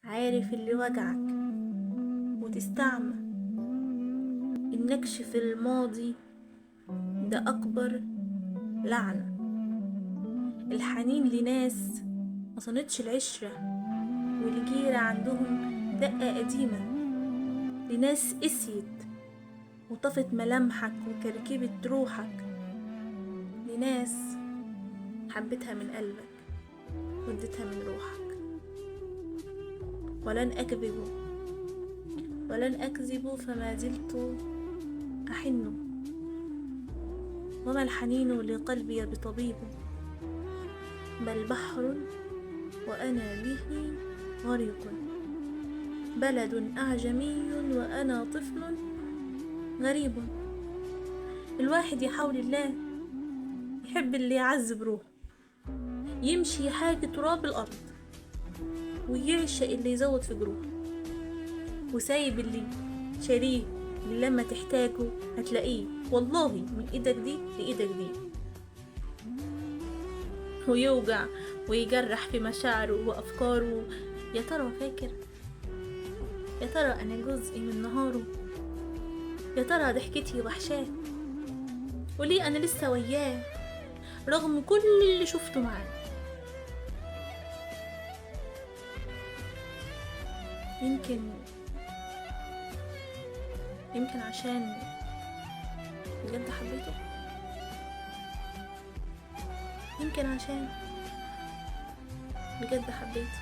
عارف اللي وجعك وتستعمى. النكش في الماضي ده أكبر لعنة. الحنين لناس ما صنتش العشرة والجيرة عندهم دقة قديمة، لناس قسيت وطفت ملامحك وكركبت روحك، لناس حبتها من قلبك واديتها من روحك. ولن أكذب فما زلت أحن، وما الحنين لقلبي بطبيب، بل بحر وأنا به غريق، بلد أعجمي وأنا طفل غريب. الواحد يحاول الله يحب اللي يعذب روحه، يمشي يحاكي تراب الأرض ويعشق اللي يزود في جروحه، وسايب اللي شاريه اللي لما تحتاجه هتلاقيه، والله من ايدك دي لإيدك دي. ويوجع ويجرح في مشاعره وأفكاره. يا ترى فاكر؟ يا ترى أنا جزء من نهاره؟ يا ترى ضحكتي وحشاه؟ وليه أنا لسه وياه رغم كل اللي شفته معاه؟ يمكن عشان بجد حبيته، يمكن عشان بجد حبيته.